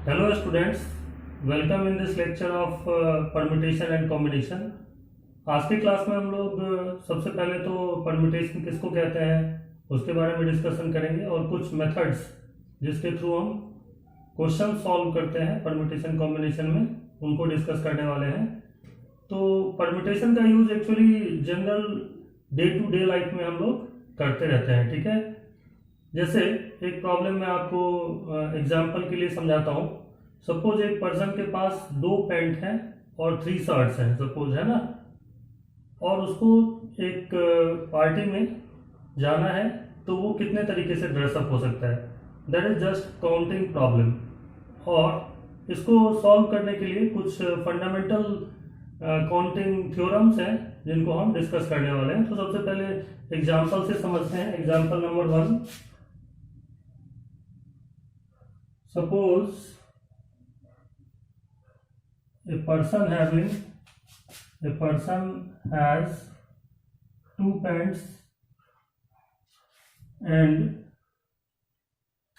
Hello students, welcome in this lecture of permutation and combination। आज की class में हम लोग सबसे पहले तो परम्यूटेशन किसको कहते हैं उसके बारे में डिस्कशन करेंगे और कुछ मेथड्स जिसके थ्रू हम क्वेश्चन सॉल्व करते हैं परम्यूटेशन कॉम्बिनेशन में उनको डिस्कस करने वाले हैं। तो परम्यूटेशन का use actually general day to day life में हम लोग करते रहते हैं, ठीक है। जैसे एक प्रॉब्लम मैं आपको एग्जांपल के लिए समझाता हूँ। सपोज एक पर्सन के पास 2 पैंट हैं और 3 शर्ट्स हैं, सपोज, है ना, और उसको एक पार्टी में जाना है, तो वो कितने तरीके से ड्रेसअप हो सकता है। That is just counting problem. और इसको सॉल्व करने के लिए कुछ फंडामेंटल काउंटिंग थ्योरम्स हैं जिनको हम डिस्कस करने वाले हैं। तो सबसे पहले एग्जाम्पल से समझते हैं। Example number 1, suppose a person has 2 pants and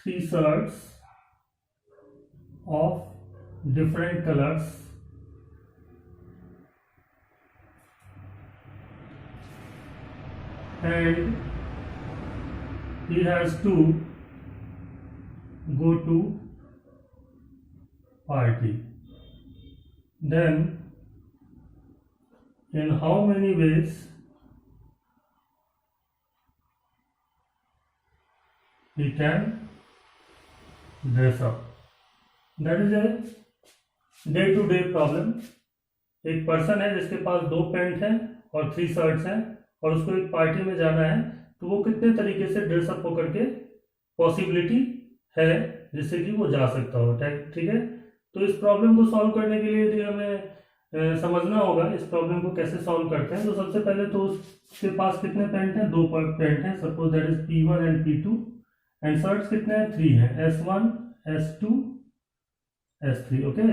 3 shirts of different colors, and he has to go to party. Then in how many ways he can dress up? That is a day to day problem. एक person है जिसके पास 2 pant हैं और 3 shirts हैं और उसको एक party में जाना है, तो वो कितने तरीके से ड्रेसअप होकर के पॉसिबिलिटी है जिससे कि वो जा सकता हो, ठीक है। तो इस प्रॉब्लम को सॉल्व करने के लिए यदि हमें समझना होगा इस प्रॉब्लम को कैसे सॉल्व करते हैं, तो सबसे पहले तो उसके पास कितने पैंट हैं, 2 पैंट हैं, suppose that is P1 and P2, and shirts कितने हैं, 3 हैं, S1 S2 S3, ओके।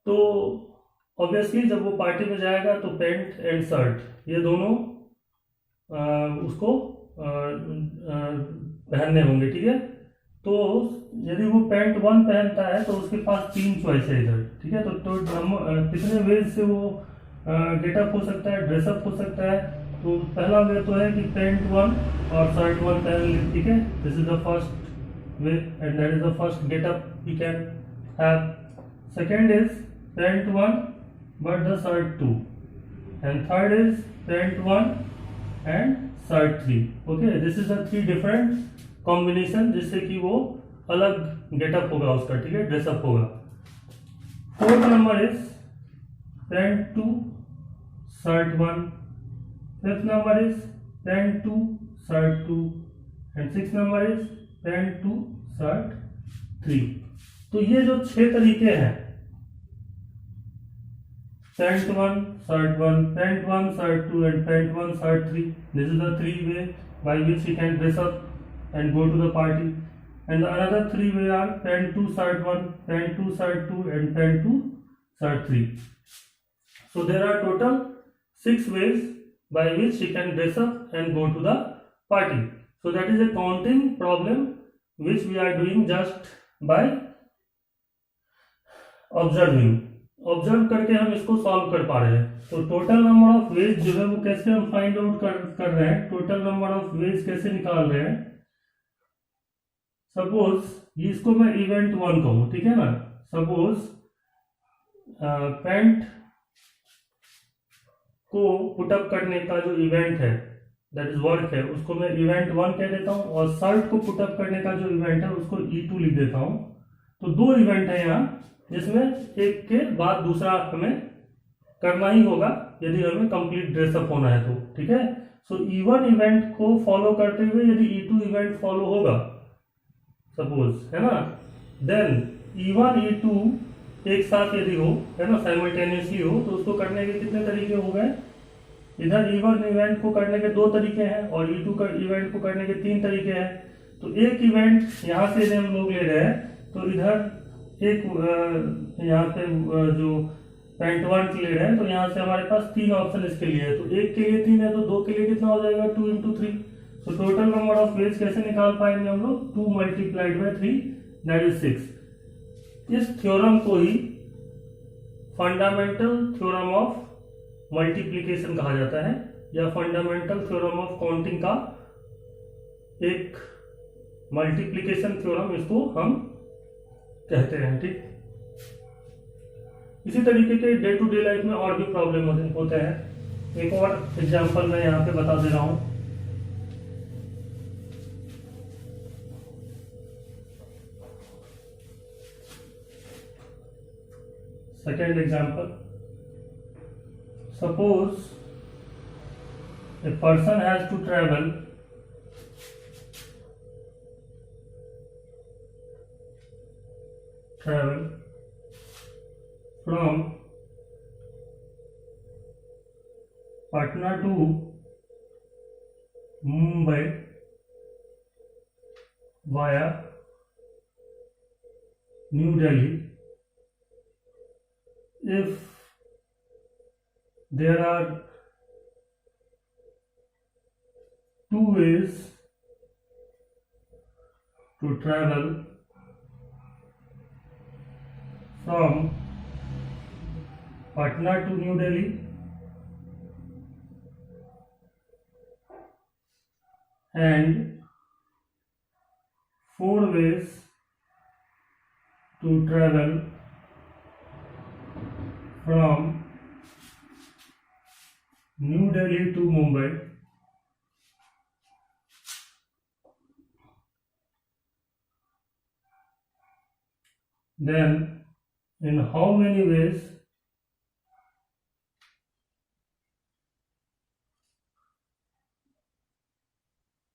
तो ऑब्वियसली जब वो पार्टी में जाएगा तो पैंट एंड शर्ट ये दोनों उसको पहनने होंगे, ठीक है। तो यदि वो पैंट 1 पहनता है तो उसके पास 3 चॉइस है इधर, ठीक है। तो कितने वेज से वो गेटअप हो सकता है, ड्रेसअप हो सकता है। तो पहला वे तो है कि पैंट 1 और शर्ट 1 पहन ले, ठीक है। This is the first way and that is the first getup we can have. Second is pant 1 but the shirt 2, and third is pant 1 and shirt 3, okay. This is the 3 different combination जिससे कि वो अलग getup होगा उसका, ठीक है, dress up होगा। Fourth number is pant 2 shirt 1, fifth number is pant 2 shirt 2, and six number is pant 2 shirt 3। तो ये जो 6 तरीके हैं, pant 1 shirt 1, pant 1 shirt 2 and pant 1 shirt 3, this is the 3 way by which he can dress up and go to the party. And the another 3 way are pant 2 shirt 1, pant 2 shirt 2 and pant 2 shirt 3. So there are total 6 ways by which she can dress up and go to the party. So that is a counting problem which we are doing just by observing. Observe करके हम इसको solve कर पा रहे हैं। तो total number of veg जो है वो कैसे हम फाइंड आउट कर रहे हैं, टोटल नंबर ऑफ वेज कैसे निकाल रहे हैं। सपोज इसको मैं इवेंट 1 कहूं, ठीक है ना। सपोज पैंट को पुटअप करने का जो इवेंट है, दैट इज वर्क है, उसको मैं इवेंट 1 कह देता हूं, और शर्ट को पुटअप करने का जो इवेंट है उसको E2 लिख देता हूं। तो 2 इवेंट है यहाँ जिसमें एक के बाद दूसरा हमें करना ही होगा यदि हमें कंप्लीट ड्रेसअप होना है तो, ठीक है। सो E1 इवेंट को फॉलो करते हुए यदि E2 इवेंट फॉलो होगा सपोज, है ना, देन E1 E2 एक साथ यदि हो, है ना, साइमल्टेनियसली हो, तो उसको करने के कितने तरीके हो गए। इधर E1 इवेंट को करने के 2 तरीके हैं और E2 का इवेंट को करने के 3 तरीके हैं। तो एक इवेंट यहाँ से हम लोग ले रहे हैं, तो इधर एक यहाँ पे जो पैंट 1 ले रहे हैं, तो यहाँ से हमारे पास 3 ऑप्शन इसके लिए है। तो एक के लिए 3 है तो 2 के लिए कितना हो जाएगा, 2 × 3। तो टोटल नंबर ऑफ वेज कैसे निकाल पाएंगे हम लोग, 2 × 3, दैट इज 6। इस थ्योरम को ही फंडामेंटल थ्योरम ऑफ मल्टीप्लिकेशन कहा जाता है, या फंडामेंटल थ्योरम ऑफ काउंटिंग का एक मल्टीप्लिकेशन थ्योरम इसको हम कहते हैं। ठीक, इसी तरीके के डे टू डे लाइफ में और भी प्रॉब्लम होते हैं। एक और एग्जांपल मैं यहाँ पे बता दे रहा हूँ। Second example, suppose a person has to travel from Patna to Mumbai via New Delhi. If there are two ways to travel from Patna to New Delhi, and 4 ways to travel from New Delhi to Mumbai, then in how many ways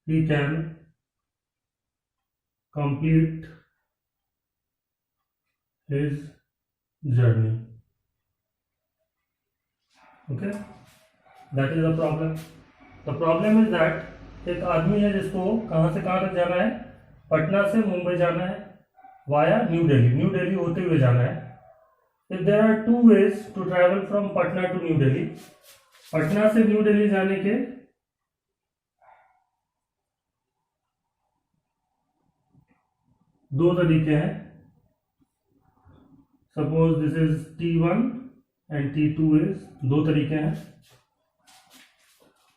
he can complete his journey? Okay, that is the problem. The problem is that एक आदमी है जिसको कहाँ से कहाँ तक जाना है, पटना से मुंबई जाना है via new Delhi, new Delhi होते हुए जाना है। If there are 2 ways to travel from Patna to New Delhi, Patna से न्यू दिल्ली जाने के 2 तरीके हैं। Suppose this is T1 and T2 ways, 2 तरीके हैं।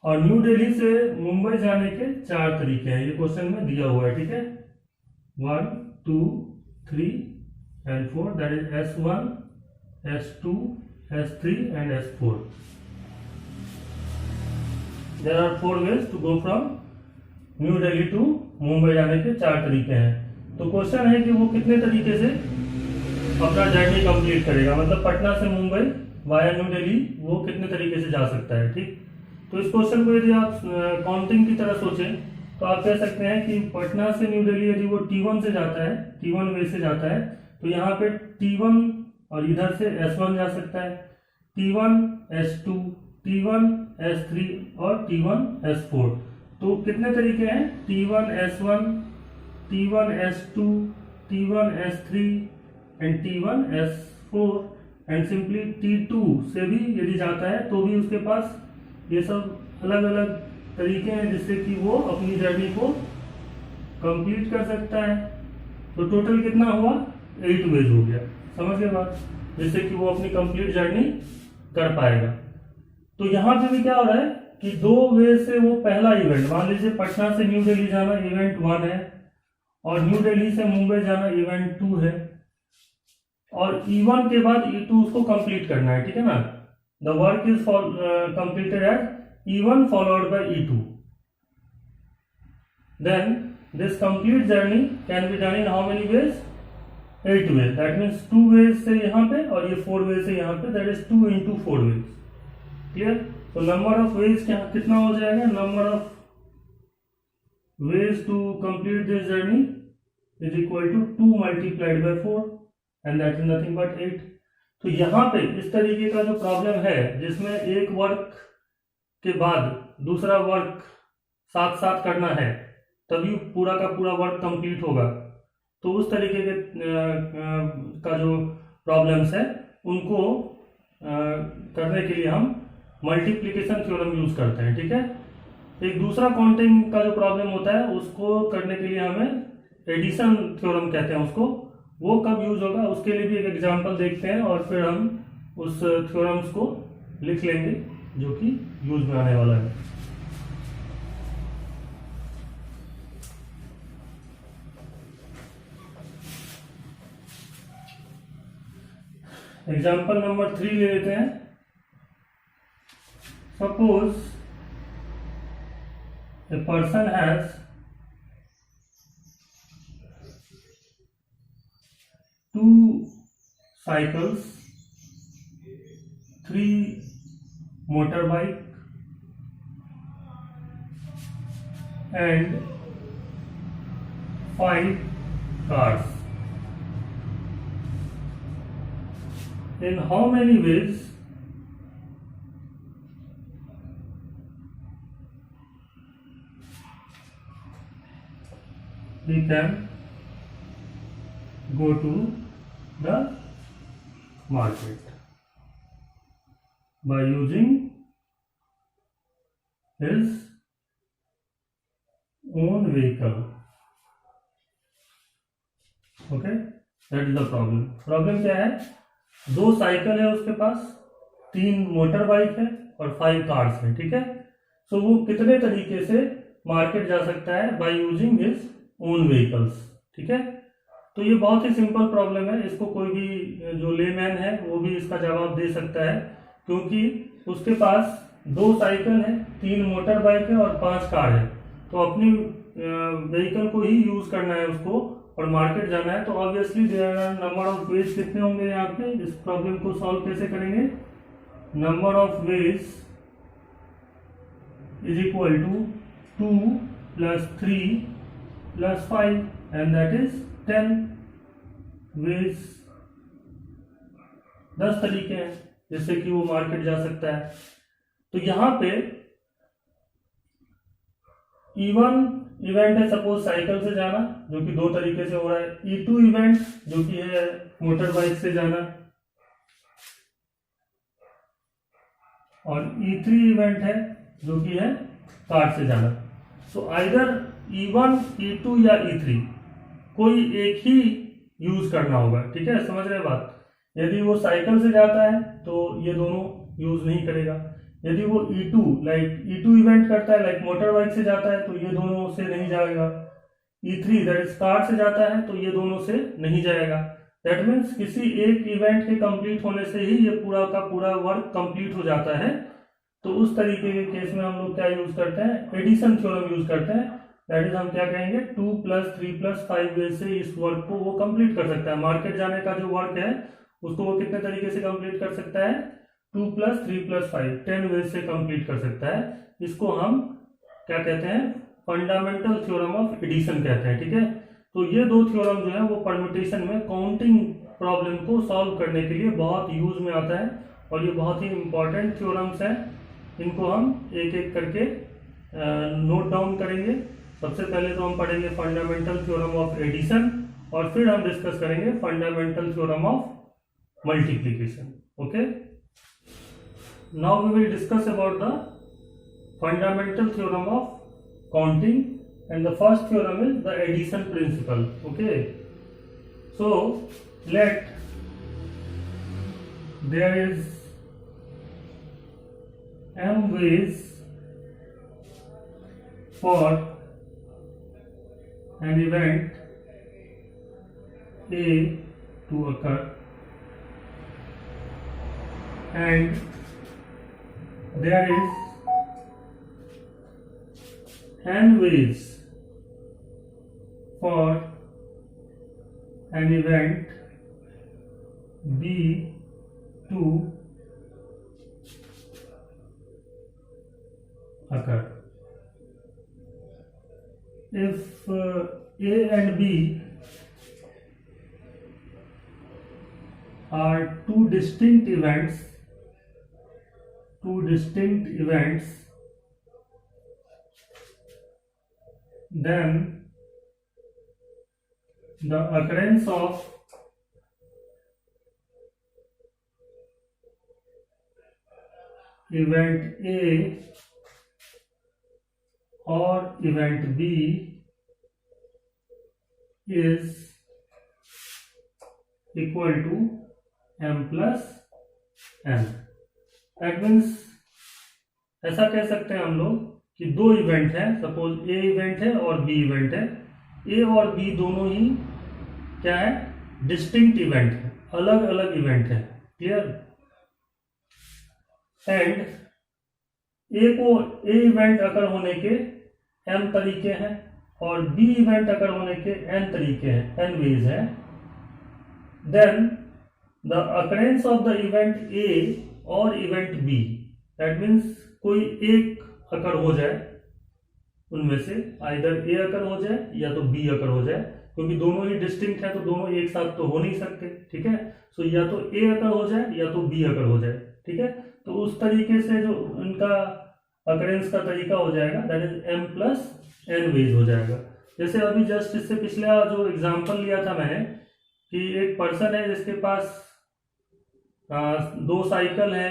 और न्यू दिल्ली से मुंबई जाने के 4 तरीके हैं, ये क्वेश्चन में दिया हुआ है। ठीक है, 1, 2, 3 and 4, that is S1, S2, S3 and S4. There are 4 ways to go from New Delhi to Mumbai जाने के 4 तरीके हैं। तो क्वेश्चन है कि वो कितने तरीके से अपना जर्नी कंप्लीट करेगा, मतलब पटना से मुंबई वाया न्यू दिल्ली वो कितने तरीके से जा सकता है। ठीक, तो इस क्वेश्चन को यदि आप काउंटिंग की तरह सोचें तो आप कह सकते हैं कि पटना से न्यू दिल्ली यदि वो T1 से जाता है, T1 वे से जाता है, तो यहाँ पे T1 और इधर से S1 जा सकता है, T1 S2, T1 S3 और T1 S4। तो कितने तरीके हैं, T1 S1, T1 S2, T1 S3 and T1 S4 and simply T2 से भी यदि जाता है तो भी उसके पास ये सब अलग अलग तरीके हैं जिससे कि वो अपनी जर्नी को कंप्लीट कर सकता है। तो टोटल कितना हुआ, 8 वेज हो गया, समझ गए बात, जिससे कि वो अपनी कंप्लीट जर्नी कर पाएगा। तो यहाँ पे भी क्या हो रहा है कि 2 वे से वो पहला इवेंट, मान लीजिए पटना से न्यू दिल्ली जाना इवेंट 1 है और न्यू दिल्ली से मुंबई जाना इवेंट 2 है, और E1 के बाद E2 उसको कंप्लीट करना है। ठीक है ना, the work is completed at E1 followed by E2, then this complete journey can be done in how many ways, 8 ways। that means 2 ways से यहाँ पे और ये 4 ways से यहाँ पे, that is 2 into 4 ways। Clear, तो नंबर ऑफ वेज कितना हो जाएगा, number of ways to complete this journey is equal to 2 multiplied by 4 and that is nothing but 8। तो यहाँ पे इस तरीके का जो प्रॉब्लम है जिसमें एक वर्क के बाद दूसरा वर्क साथ साथ करना है तभी पूरा का पूरा वर्क कंप्लीट होगा, तो उस तरीके के का जो प्रॉब्लम्स है उनको करने के लिए हम मल्टीप्लिकेशन थ्योरम यूज करते हैं। ठीक है, एक दूसरा काउंटिंग का जो प्रॉब्लम होता है उसको करने के लिए हमें एडिशन थ्योरम कहते हैं उसको, वो कब यूज होगा उसके लिए भी एक एग्जांपल देखते हैं और फिर हम उस थ्योरम्स को लिख लेंगे जो कि यूज में आने वाला है। एग्जाम्पल नंबर 3 ले लेते हैं। Suppose a person has 2 cycles, 3 motorbike and 5 cars. In how many ways we can go to the market by using his own vehicle? Okay, that is the problem. Problem क्या है? 2 cycle है उसके पास, 3 motor bike है और 5 cars है, ठीक है। सो वो कितने तरीके से मार्केट जा सकता है? By using his own vehicles, ठीक है। तो ये बहुत ही सिंपल प्रॉब्लम है, इसको कोई भी जो लेमैन है वो भी इसका जवाब दे सकता है, क्योंकि उसके पास 2 साइकिल है, 3 मोटर बाइक है और 5 कार है। तो अपनी व्हीकल को ही यूज करना है उसको और मार्केट जाना है, तो obviously there are number of ways कितने होंगे यहाँ पे। इस प्रॉब्लम को सॉल्व कैसे करेंगे? Number of ways is equal to 2 + 3 + 5 and that is 10 ways. 10 तरीके हैं जिससे कि वो मार्केट जा सकता है। तो यहाँ पे E1 इवेंट है, सपोज साइकिल से जाना, जो कि 2 तरीके से हो रहा है। E2 इवेंट जो कि है मोटर बाइक से जाना, और E3 इवेंट है जो कि है कार से जाना। सो आइदर E1, E2 या E3 कोई एक ही यूज करना होगा, ठीक है, समझ रहे बात। यदि वो साइकिल से जाता है तो ये दोनों यूज नहीं करेगा। यदि वो E2 इवेंट करता है लाइक मोटर बाइक से जाता है तो ये दोनों से नहीं जाएगा। E3 दैट इज कार से जाता है तो ये दोनों से नहीं जाएगा। दैट मीन्स किसी एक इवेंट के कंप्लीट होने से ही ये पूरा का पूरा वर्क कंप्लीट हो जाता है। तो उस तरीके के केस में हम लोग क्या यूज करते हैं? एडिशन थ्योरम यूज करते हैं। दैट इज हम क्या कहेंगे? 2 + 3 + 5 वेज से इस वर्क को वो कंप्लीट कर सकता है। मार्केट जाने का जो वर्क है उसको वो कितने तरीके से कंप्लीट कर सकता है? 2 + 3 + 5 10 वेज से कंप्लीट कर सकता है। इसको हम क्या कहते हैं? फंडामेंटल थ्योरम ऑफ एडिशन कहते हैं, ठीक है। तो ये 2 थ्योरम जो है वो परम्यूटेशन में काउंटिंग प्रॉब्लम को सॉल्व करने के लिए बहुत यूज में आता है और ये बहुत ही इंपॉर्टेंट थ्योरम्स हैं। इनको हम एक एक करके नोट डाउन करेंगे। सबसे पहले तो हम पढ़ेंगे फंडामेंटल थ्योरम ऑफ एडिशन और फिर हम डिस्कस करेंगे fundamental theorem of multiplication. Okay, now we will discuss about the fundamental theorem of counting, and the first theorem is the addition principle. Okay, so let there is m ways for an event A to occur, and there is n ways for an event B to occur. If A and B are two distinct events, then the occurrence of event A or event B is equal to m plus n। That means ऐसा कह सकते हैं हम लोग कि दो event है, suppose ए event है और बी इवेंट है। ए और बी दोनों ही क्या है, डिस्टिंक्ट इवेंट है, अलग अलग इवेंट है। क्लियर। एंड ए इवेंट अगर होने के m तरीके हैं और बी इवेंट अगर होने के n तरीके हैं, n वेज है। Then the occurrence of the event A और इवेंट बी, दैट मीन्स कोई एक अकर हो जाए उनमें से, आइदर ए अकर हो जाए या तो बी अकर हो जाए, क्योंकि दोनों ही डिस्टिंक्ट है तो दोनों एक साथ तो हो नहीं सकते। ठीक है, सो या तो ए अकर हो जाए या तो बी अकर हो जाए। ठीक है, तो उस तरीके से जो उनका अकरेंस का तरीका हो जाएगा, that is m plus n ways हो जाएगा। जैसे अभी जस्ट इससे पिछला जो एग्जांपल लिया था मैंने कि एक पर्सन है जिसके पास 2 साइकिल है,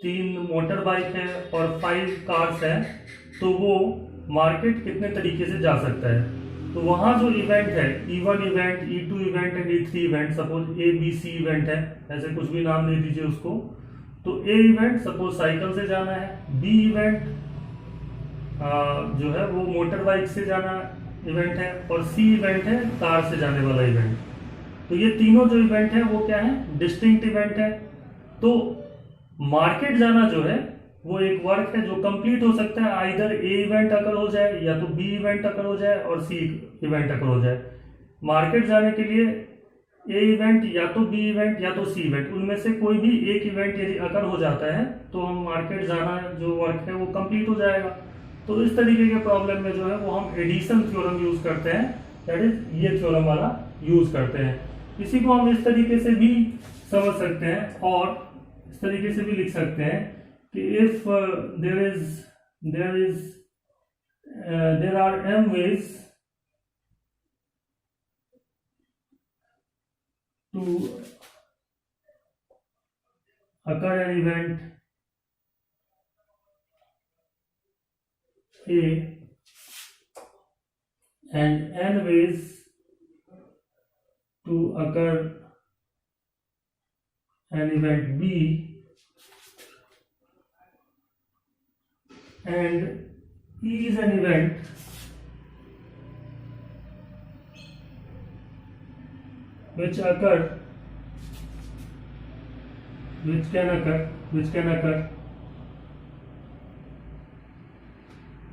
3 मोटर बाइक है और 5 कार्स है, तो वो मार्केट कितने तरीके से जा सकता है। तो वहां जो इवेंट है, E1 event, E2 event and E3 event, suppose A B C event है, ऐसे कुछ भी नाम दे दीजिए उसको। तो ए इवेंट सपोज साइकिल से जाना है, बी इवेंट जो है वो मोटर बाइक से जाना इवेंट है, और सी इवेंट है कार से जाने वाला इवेंट। तो ये तीनों जो इवेंट है वो क्या है, डिस्टिंक्ट इवेंट है। तो मार्केट जाना जो है वो एक वर्क है जो कंप्लीट हो सकता है, आइदर ए इवेंट अगर हो जाए या तो बी इवेंट अगर हो जाए और सी इवेंट अगर हो जाए। मार्केट जाने के लिए ए इवेंट या तो बी इवेंट या तो सी इवेंट, उनमें से कोई भी एक इवेंट यदि अगर हो जाता है तो हम मार्केट जाना जो वर्क है वो कंप्लीट हो जाएगा। तो इस तरीके के प्रॉब्लम में जो है वो हम एडिशन थ्योरम यूज करते हैं, दैट इज ये थ्योरम वाला यूज करते हैं। इसी को हम इस तरीके से भी समझ सकते हैं और इस तरीके से भी लिख सकते हैं कि if there are m ways to occur an event A and n ways to occur an event B, and E is an event which can occur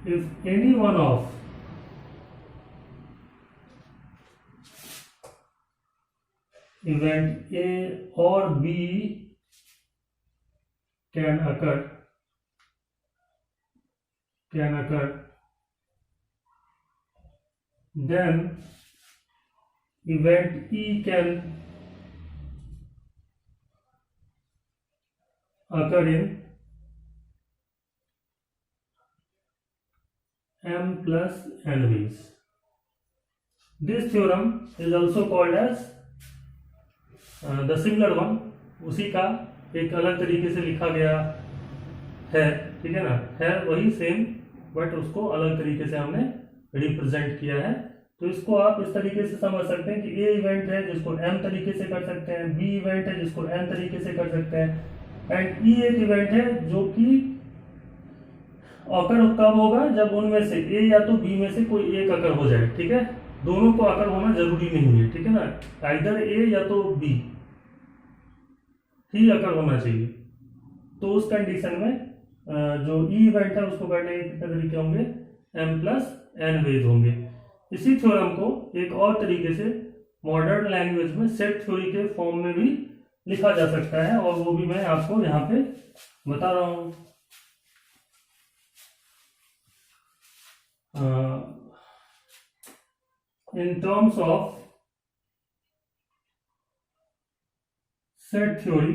if any one of event A or B can occur, then event E can occur in m plus n ways. This theorem is also called as the similar one, उसी का एक अलग तरीके से लिखा गया है। ठीक है ना, है वही सेम, बट उसको अलग तरीके से हमने रिप्रेजेंट किया है। तो इसको आप इस तरीके से समझ सकते हैं कि ए इवेंट है जिसको m तरीके से कर सकते हैं, बी इवेंट है जिसको n तरीके से कर सकते हैं, एंड ई एक इवेंट है जो कि अकर कब होगा, जब उनमें से ए या तो बी में से कोई एक अकर हो जाए। ठीक है, दोनों को अकर होना जरूरी नहीं है। ठीक है ना, आइदर ए या तो बी ही अकर होना चाहिए। तो उस कंडीशन में जो ई इवेंट है उसको करने के कितने तरीके होंगे, m प्लस n वेज होंगे। इसी थ्योरम को एक और तरीके से मॉडर्न लैंग्वेज में सेट थ्योरी के फॉर्म में भी लिखा जा सकता है, और वो भी मैं आपको यहाँ पे बता रहा हूं। In terms of set theory,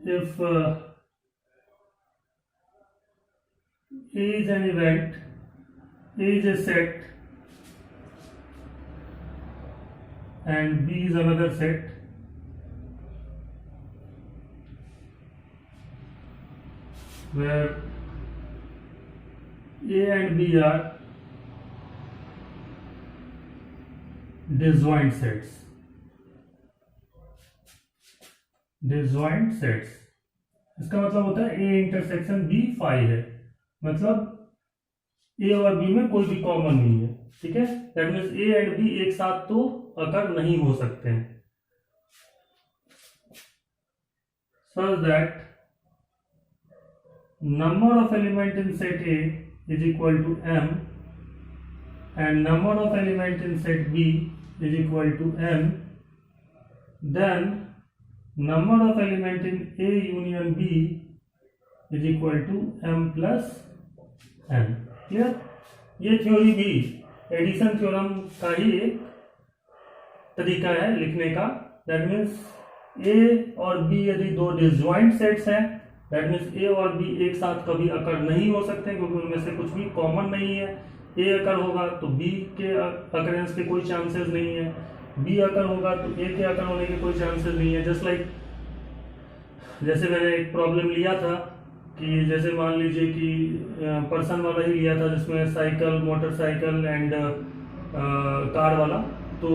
if A is an event, A is a set and B is another set, where A and B are disjoint sets. Disjoint sets इसका मतलब होता है ए इंटरसेक्शन बी फाई है, मतलब ए और B में कोई भी कॉमन नहीं है, ठीक है। That means A and B एक साथ तो अकर नहीं हो सकते हैं। Such that number of element in set A is equal to m and number of element in set B is equal to n, then number of element in A union B is equal to m plus n। Clear? ये theory भी addition theorem का ही एक तरीका है लिखने का। That means A और B यदि दो डिसजॉइंट सेट्स हैं, दैट मीन्स A और B एक साथ कभी अकर नहीं हो सकते क्योंकि उनमें से कुछ भी कॉमन नहीं है। ए अकर होगा तो बी के अकरेंस के कोई चांसेस नहीं है, बी अकर होगा तो ए के अकर होने के कोई चांसेस नहीं है। जस्ट लाइक जैसे मैंने एक प्रॉब्लम लिया था कि जैसे मान लीजिए कि पर्सन वाला ही लिया था जिसमें साइकिल, मोटरसाइकिल एंड कार वाला। तो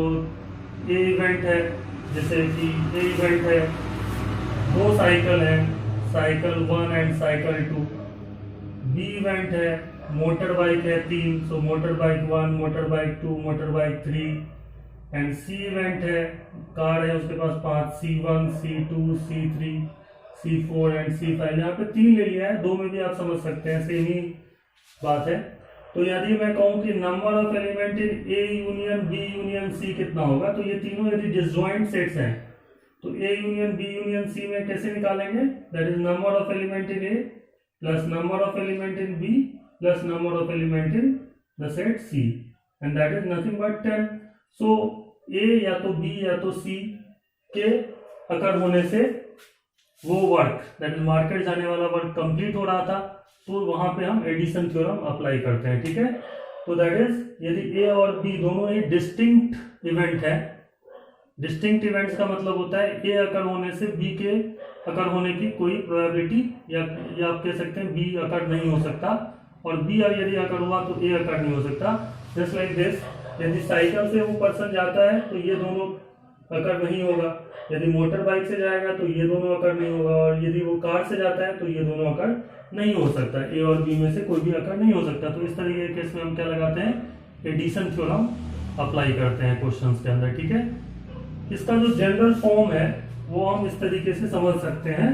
ए इवेंट है, जैसे कि ए इवेंट है, दो साइकिल है, cycle 1 and cycle 2। B event है, मोटर बाइक है 3, so motor bike 1, motor bike 2, motor bike 3। And C event है, कार है उसके पास 5, C1, C2, C3, C4 and C5। यहाँ पे 3 ले लिया है, 2 में भी आप समझ सकते हैं, सेम ही बात है। तो यदि मैं कहूँ कि number of element in A union B union C कितना होगा, तो ये तीनों यदि डिसजॉइंट सेट्स हैं तो A union B union C में कैसे निकालेंगे? That is number of element in A plus number of element in B plus number of element in the set C, and that is nothing but 10। so A या तो B या तो C के अकर होने से वो वर्क, दैट इज मार्केट जाने वाला वर्क कंप्लीट हो रहा था, तो वहां पे हम एडिशन थ्योरम अप्लाई करते हैं, ठीक है। तो दैट इज यदि A और B दोनों ही डिस्टिंक्ट इवेंट है, डिस्टिंक्ट इवेंट्स का मतलब होता है A अकर होने से B के अकर होने की कोई प्रोबेबिलिटी या आप कह सकते हैं B अकर नहीं हो सकता, और बी यदि अकर हुआ तो ए अकर नहीं हो सकता। जस्ट लाइक दिस, यदि साइकिल से वो पर्सन जाता है तो ये दोनों अकर नहीं होगा, यदि मोटर बाइक से जाएगा तो ये दोनों अकर नहीं होगा, और यदि वो कार से जाता है तो ये दोनों अकर नहीं हो सकता, ए और बी में से कोई भी अकर नहीं हो सकता। तो इस तरीके के केस में हम क्या लगाते हैं? एडिशन थ्योरम अप्लाई करते हैं क्वेश्चंस के अंदर, ठीक है। इसका जो जनरल फॉर्म है वो हम इस तरीके से समझ सकते हैं।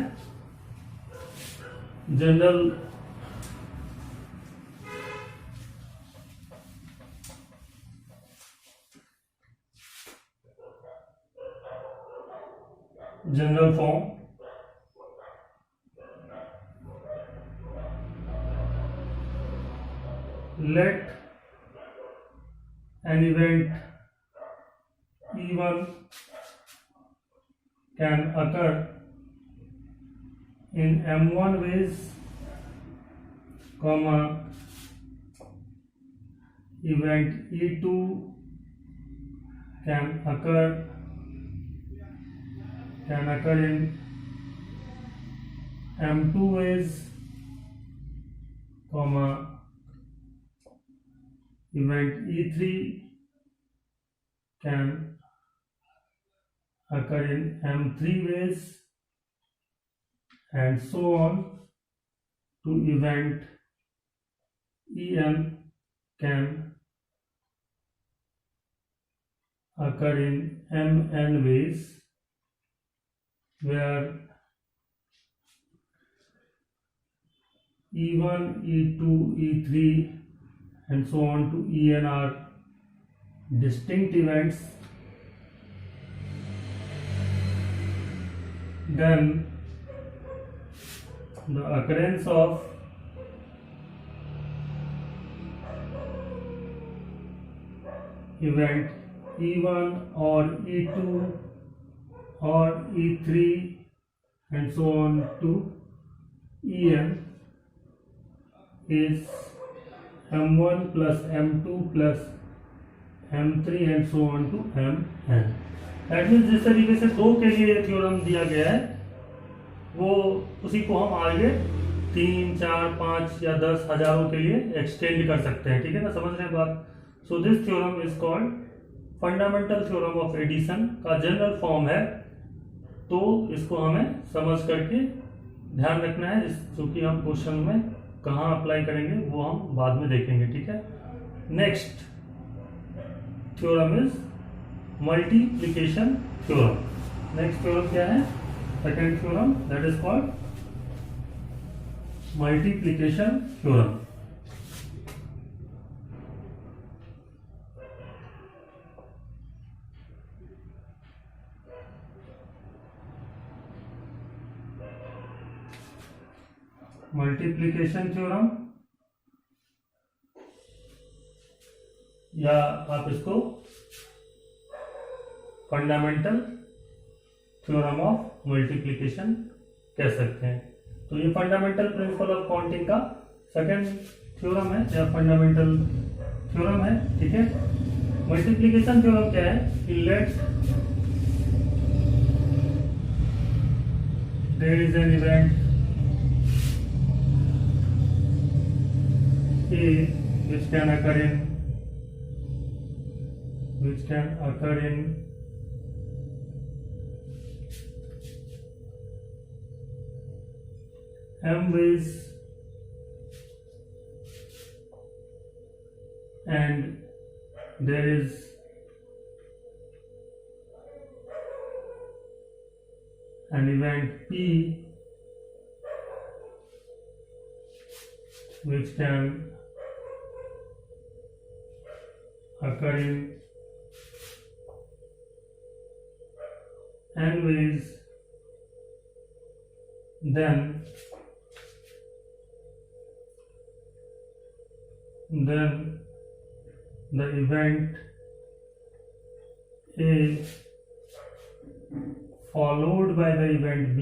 General form, let an event E1 can occur in M1 ways, comma event E2 can occur in M2 ways, comma event E3 can occur in M3 ways, and so on to event En can occur in Mn ways, where E1, E2, E3 and so on to En are distinct events. Then the occurrence of event E1 or E2 or E3 and so on to En is M1 plus M2 plus M3 and so on to Mn। That means जिस तरीके से 2 के लिए theorem दिया गया है वो उसी को हम आगे 3, 4, 5 या 10 हजारों के लिए एक्सटेंड कर सकते हैं, ठीक है ना, समझ रहे हैं बात। So this theorem is called fundamental theorem of addition का जनरल फॉर्म है, तो इसको हमें समझ करके ध्यान रखना है, जो कि हम क्वेश्चन में कहाँ अप्लाई करेंगे वो हम बाद में देखेंगे, ठीक है। Next theorem is multiplication theorem. Next theorem क्या है? Second theorem, that is called multiplication theorem. Multiplication theorem, या आप इसको फंडामेंटल थ्योरम ऑफ मल्टीप्लिकेशन कह सकते हैं। तो ये फंडामेंटल प्रिंसिपल ऑफ काउंटिंग का सेकंड थ्योरम है या फंडामेंटल थ्योरम है, ठीक है। मल्टीप्लिकेशन थ्योरम क्या है कि let there is an event A which can occur in m ways, and there is an event P which can occur in n ways, then the event A followed by the event B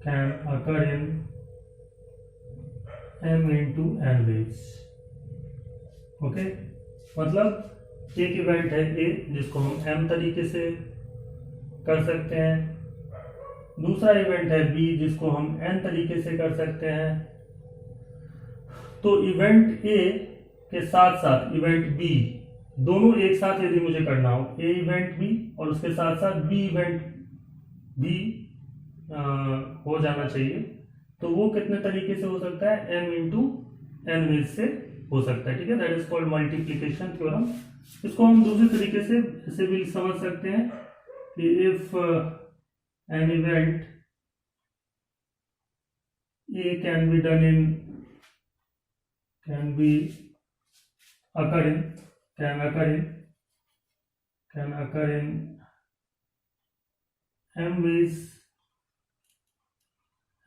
can occur in m into n ways। Okay, मतलब एक event है A जिसको हम m तरीके से कर सकते हैं, दूसरा इवेंट है B जिसको हम n तरीके से कर सकते हैं। तो इवेंट A के साथ साथ इवेंट B दोनों एक साथ यदि मुझे करना हो, A इवेंट B और उसके साथ साथ B इवेंट B हो जाना चाहिए, तो वो कितने तरीके से हो सकता है? m इंटू n वेज से हो सकता है, ठीक है। That is called multiplication theorem. इसको हम दूसरे तरीके से ऐसे भी समझ सकते हैं कि if N event A can be done in can occur in m ways,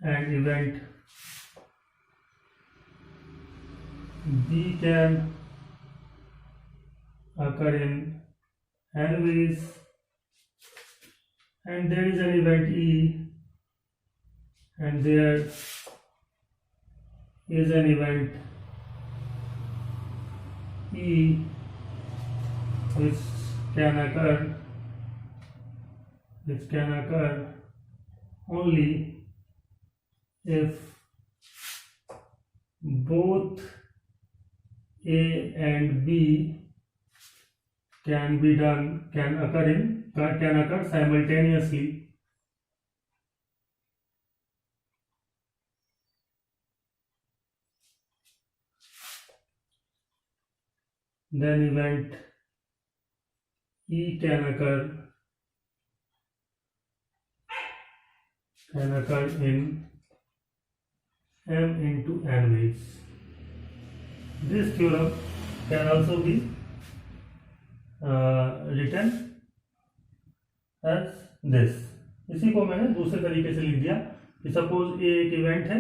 and event B can occur in n ways, and there is an event E, and there is an event E which can occur only if both A and B can occur simultaneously, then event E can occur in m into n ways. This theorem can also be written as this। इसी को मैंने दूसरे तरीके से लिख दिया कि suppose A एक इवेंट है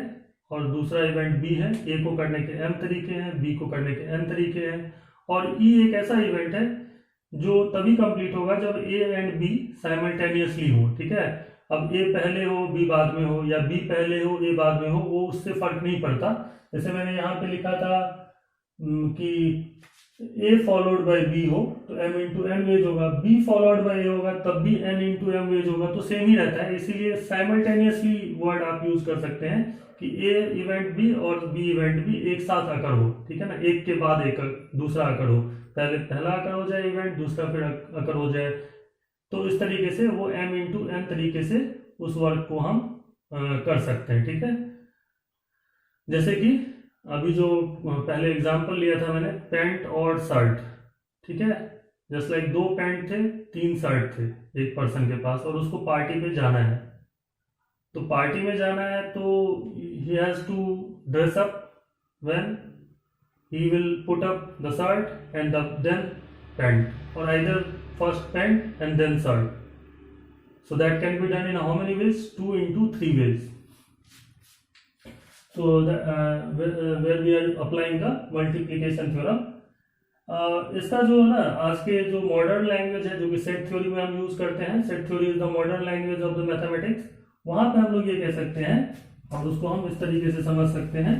और दूसरा इवेंट B है। A को करने के m तरीके हैं, B को करने के n तरीके हैं, और E एक ऐसा इवेंट है जो तभी कंप्लीट होगा जब A एंड B साइमल्टेनियसली हो, ठीक है। अब A पहले हो B बाद में हो, या B पहले हो A बाद में हो, वो उससे फर्क नहीं पड़ता। जैसे मैंने यहाँ पे लिखा था कि ए फॉलोड बाय बी हो तो m इंटू एन वेज होगा, बी फॉलोड बाय ए होगा तब भी n इंटू एम वेज होगा, तो सेम ही रहता है। इसीलिए साइमल्टेनियसली वर्ड आप यूज कर सकते हैं कि ए इवेंट भी और बी इवेंट भी एक साथ अकर हो, ठीक है ना, एक के बाद एक दूसरा अकर हो, पहले पहला अकर हो जाए इवेंट, दूसरा फिर अकर हो जाए। तो इस तरीके से वो m इंटू एन तरीके से उस वर्क को हम कर सकते हैं, ठीक है। जैसे कि अभी जो पहले एग्जांपल लिया था मैंने, पैंट और शर्ट, ठीक है, जस्ट लाइक दो पैंट थे, तीन शर्ट थे एक पर्सन के पास, और उसको पार्टी पे जाना है। तो पार्टी में जाना है तो he has to dress up when he will put up the shirt and then pant, or either first pant and then shirt. So that can be done in how many ways? 2 into 3 ways. So where we are applying the multiplication theorem. इसका जो है ना आज के जो modern language है जो कि सेट थ्योरी में हम यूज करते हैं, set theory is the modern language of the mathematics, वहां पे हम लोग ये कह सकते हैं और उसको हम इस तरीके से समझ सकते हैं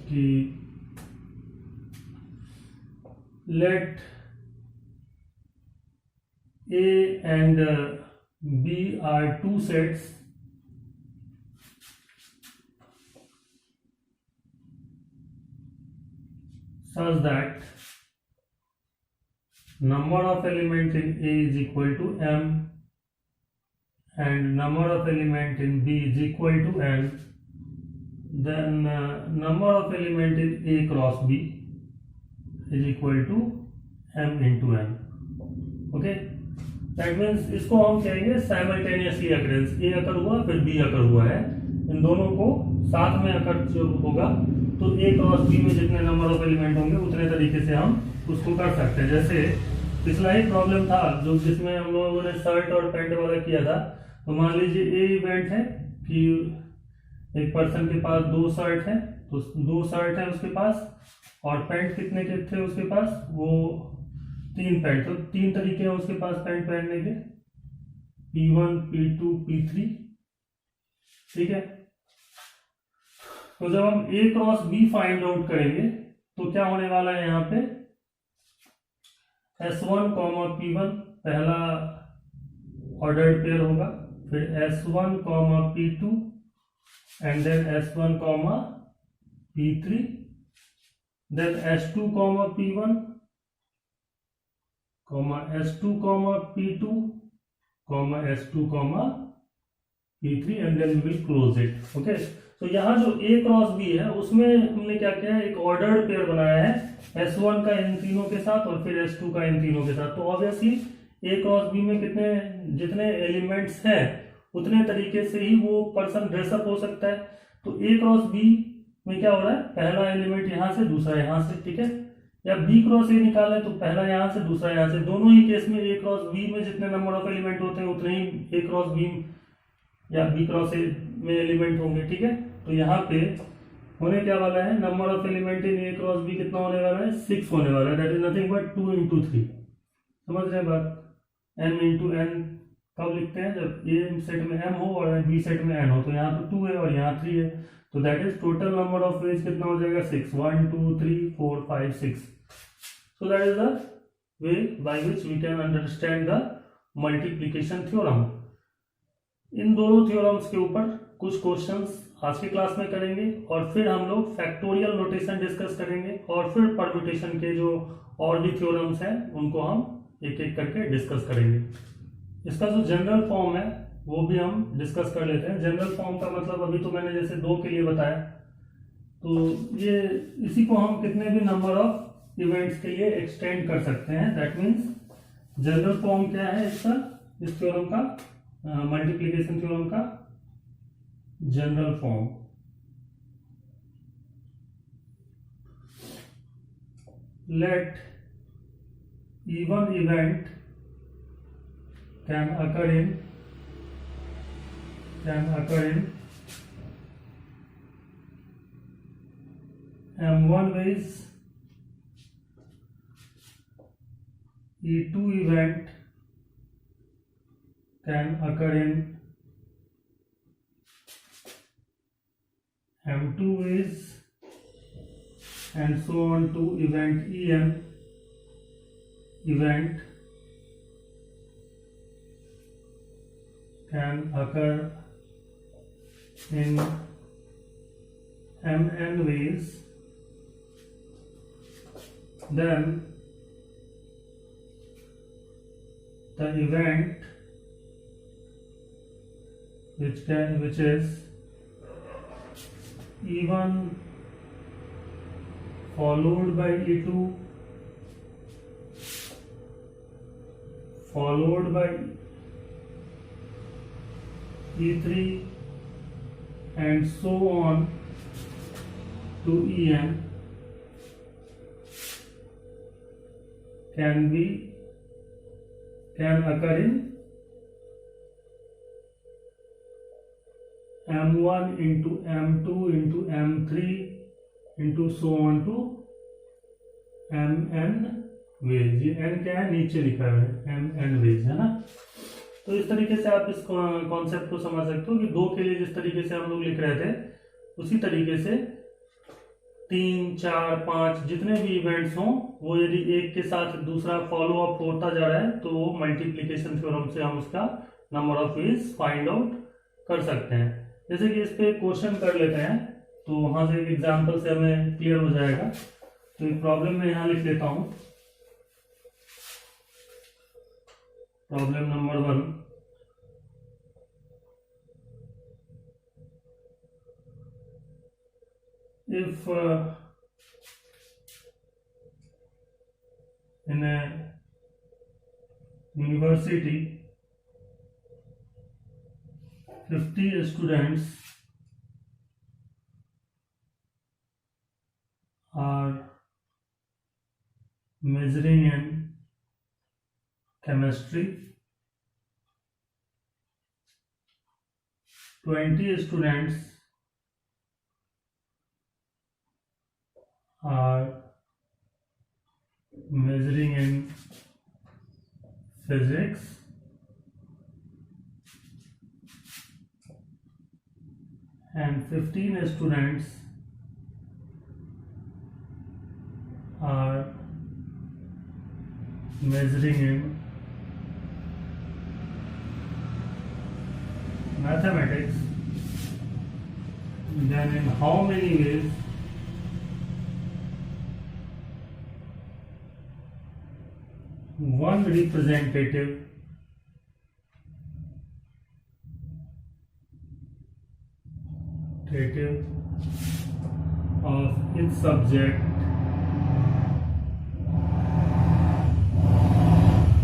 कि let A and B are two sets such that number of elements in A is equal to m and number of elements in B is equal to n, then number of element in A cross B is equal to m into n. Okay, that means इसको हम कहेंगे simultaneously occurrence, ए अकर हुआ फिर be occur हुआ है, इन दोनों को साथ में अकर जो होगा तो ए क्रॉस बी में जितने नंबर ऑफ एलिमेंट होंगे उतने तरीके से हम उसको कर सकते हैं। जैसे पिछला ही प्रॉब्लम था जो जिसमें हम लोगों ने शर्ट और पैंट वाला किया था, तो मान लीजिए ए इवेंट है कि एक पर्सन के पास दो शर्ट है, तो दो शर्ट है उसके पास, और पैंट कितने के थे उसके पास, वो तीन पैंट, तो तीन तरीके हैं उसके पास पैंट पहनने के, P1 P2 P3, ठीक है। तो जब हम A cross B find out करेंगे तो क्या होने वाला है, यहाँ पे S1 P1 पहला ऑर्डर्ड पेयर होगा, फिर S1 P2 and then S1 P3, then S2 P1, S2 P2, S2 P3 and then we will close it. Okay, तो यहाँ जो A क्रॉस B है उसमें हमने क्या किया है, एक ऑर्डर्ड पेयर बनाया है S1 का इन तीनों के साथ और फिर S2 का इन तीनों के साथ। तो ऑब्वियसली A क्रॉस B में कितने जितने एलिमेंट्स हैं उतने तरीके से ही वो पर्सन ड्रेसअप हो सकता है। तो A क्रॉस B में क्या हो रहा है, पहला एलिमेंट यहाँ से दूसरा यहाँ से, ठीक है, या B क्रॉस A निकाले तो पहला यहाँ से दूसरा यहाँ से, दोनों ही केस में A क्रॉस B में जितने नंबर ऑफ एलिमेंट होते हैं उतने ही A क्रॉस B या B क्रॉस A में एलिमेंट होंगे, ठीक है। तो यहाँ पे होने क्या वाला है, number of element in A cross B कितना होने वाला है, 6 होने वाला है, that is nothing but 2 into 3। समझ रहे हैं बात, m into n कब लिखते हैं, जब A सेट में m हो और B सेट में n हो, तो यहाँ तो 2 है और यहाँ 3 है, तो that is total number of veg कितना हो जाएगा, 6, 1 2 3 4 5 6। So that is the way by which we can understand the multiplication theorem। इन दोनों थ्योरम्स के ऊपर कुछ क्वेश्चंस आज की क्लास में करेंगे और फिर हम लोग फैक्टोरियल नोटेशन डिस्कस करेंगे और फिर परम्यूटेशन के जो और भी थ्योरम्स हैं उनको हम एक एक करके डिस्कस करेंगे। इसका जो जनरल फॉर्म है वो भी हम डिस्कस कर लेते हैं। जनरल फॉर्म का मतलब अभी तो मैंने जैसे दो के लिए बताया, तो ये इसी को हम कितने भी नंबर ऑफ इवेंट्स के लिए एक्सटेंड कर सकते हैं। दैट मीन्स जनरल फॉर्म क्या है इसका, इस थ्योरम का, मल्टीप्लिकेशन थ्योरम का general form, let even event can occur in M1 ways, E2 event can occur in M2 ways, and so on to event En. Event can occur in Mn ways, then the event which is E1 followed by E2 followed by E3 and so on to En can occur in M1 into M2 into M3 into so on to Mn ways. ये n क्या है, नीचे लिखा है Mn veg, है ना. तो इस तरीके से आप इस कॉन्सेप्ट को समझ सकते हो कि दो के लिए जिस तरीके से हम लोग लिख रहे थे उसी तरीके से 3, 4, 5 जितने भी इवेंट्स हों वो यदि एक के साथ दूसरा फॉलो अप होता जा रहा है तो वो मल्टीप्लीकेशन थ्योरम से हम उसका number of veg find out कर सकते हैं. जैसे कि इस पे क्वेश्चन कर लेते हैं तो वहां से एक एग्जांपल से हमें क्लियर हो जाएगा. तो एक प्रॉब्लम में यहां लिख लेता हूं. Problem number 1. If in a university 50 students are measuring in chemistry, 20 students are measuring in physics, and 15 students are measuring in mathematics. Then in how many ways one representative of each subject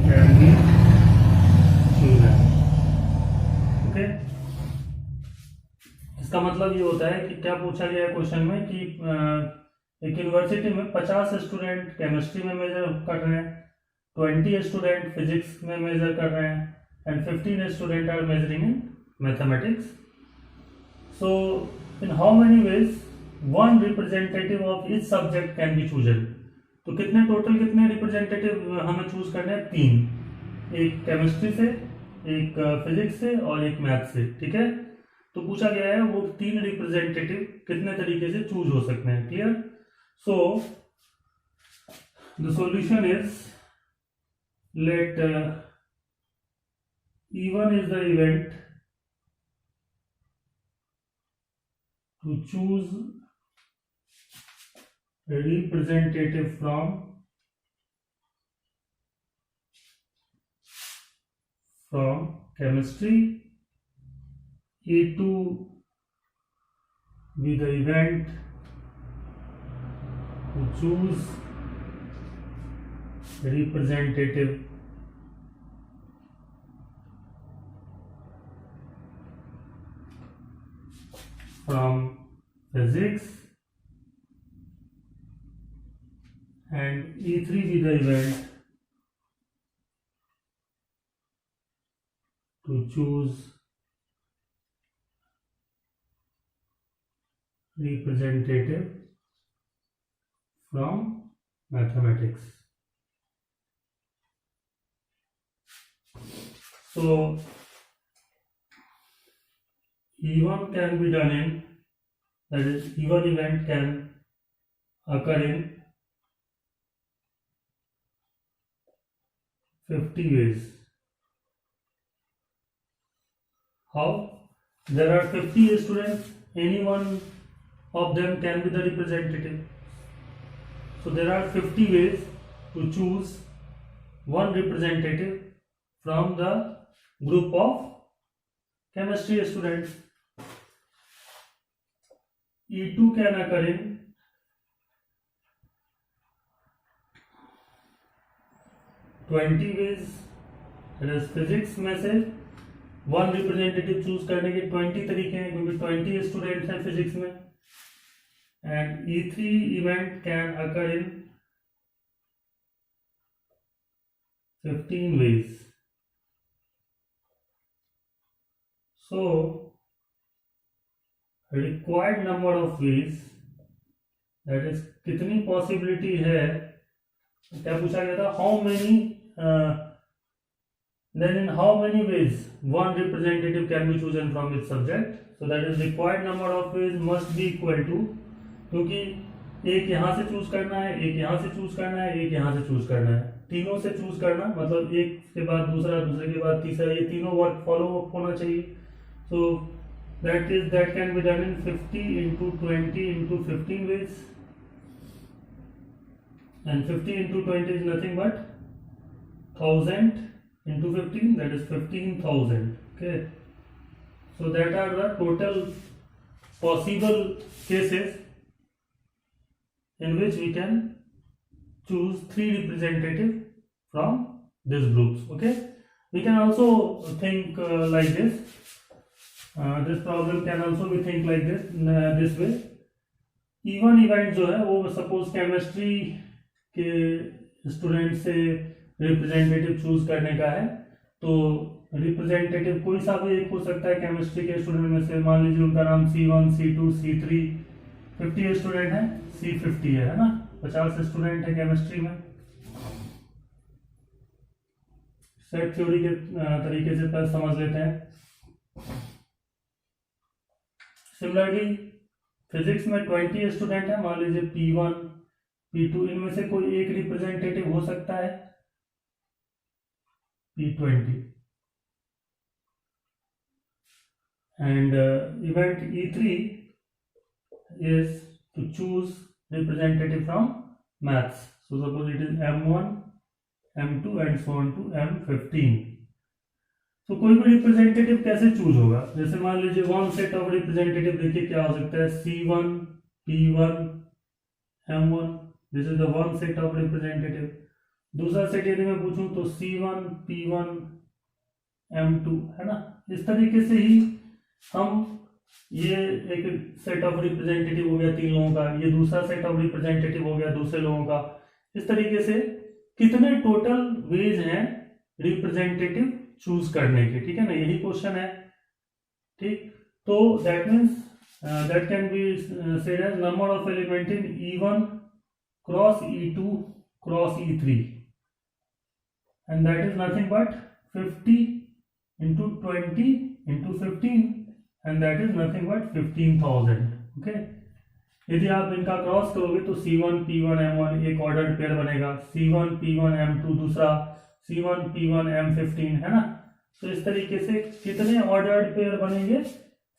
can be chosen. Okay. इसका मतलब ये होता है कि क्या पूछा गया है क्वेश्चन में कि एक यूनिवर्सिटी में 50 स्टूडेंट केमिस्ट्री में मेजर कर रहे हैं, 20 स्टूडेंट फिजिक्स में मेजर कर रहे हैं, and 15 student are majoring in mathematics. So in how many ways one representative of each subject can be chosen. तो कितने रिप्रेजेंटेटिव हमें चूज करने हैं? 3. एक केमिस्ट्री से, एक फिजिक्स से और एक मैथ से. ठीक है. तो पूछा गया है वो 3 रिप्रेजेंटेटिव कितने तरीके से चूज हो सकते हैं. Clear. So the solution is, let E1 is the event to choose a representative from chemistry, E2 be the event to choose a representative from physics, and E3 be the event to choose representative from mathematics. So E1 can be done in that is even event can occur in 50 ways. How? There are 50 students, any one of them can be the representative. So there are 50 ways to choose one representative from the group of chemistry students. E2 can occur in 20 ways. That is physics में से one representative choose करने के 20 तरीके हैं, क्योंकि 20 students हैं physics में. And E3 event can occur in 15 ways. So required number of ways, that is कितनी पॉसिबिलिटी है, क्या पूछा गया था, how many, then in how many ways one representative can be chosen from its subject. So that is required number of ways must be equal to, क्योंकि एक यहाँ से चूज करना है, एक यहाँ से चूज करना है, एक यहाँ से चूज करना है, तीनों से चूज करना, मतलब एक के बाद दूसरा, दूसरे के बाद तीसरा, ये तीनों वर्क फॉलो अप होना चाहिए. So that can be done in 50 into 20 into 15 ways, and 50 into 20 is nothing but 1000 into 15, that is 15,000. Okay, so that are the total possible cases in which we can choose 3 representatives from these groups. Okay, we can also think like this. This problem can also be think like this way. Even event जो है वो suppose chemistry के student से representative choose करने का है, तो representative कोई सा भी एक हो सकता है केमिस्ट्री के स्टूडेंट में से. मान लीजिए उनका नाम C1, C2, C3, 50 स्टूडेंट है, C50 है ना, 50 स्टूडेंट है केमिस्ट्री में. सेट थ्योरी के तरीके से पहले समझ लेते हैं. सिमिलरली फिजिक्स में 20 स्टूडेंट है, मान लीजिए P1, P2, इनमें से कोई एक रिप्रेजेंटेटिव हो सकता है P20. And event E3 is to choose representative from maths. So suppose it is M1, M2 and so on to M15. तो कोई भी रिप्रेजेंटेटिव कैसे चूज होगा, जैसे मान लीजिए वन सेट ऑफ रिप्रेजेंटेटिव देखिए क्या हो सकता है, C1, P1, M1, this is the one set of representative. दूसरा सेट यदि मैं पूछूं तो C1, P1, M2 है ना. इस तरीके से ही हम, ये एक सेट ऑफ रिप्रेजेंटेटिव हो गया 3 लोगों का, ये दूसरा सेट ऑफ रिप्रेजेंटेटिव हो गया दूसरे लोगों का. इस तरीके से कितने टोटल वेज हैं रिप्रेजेंटेटिव चूज करने के, ठीक है ना, यही क्वेश्चन है. ठीक, तो that means that can be said as number of element in E1 cross E2 cross E3, and that is nothing but 50 into 20 into 15, and that is nothing but 15,000. Okay, यदि आप इनका क्रॉस करोगे तो C1 P1 M1 एक ordered pair बनेगा, C1 P1 M2 दूसरा, C1 P1 M15 है ना. तो इस तरीके से कितने ऑर्डर्ड पेयर बनेंगे,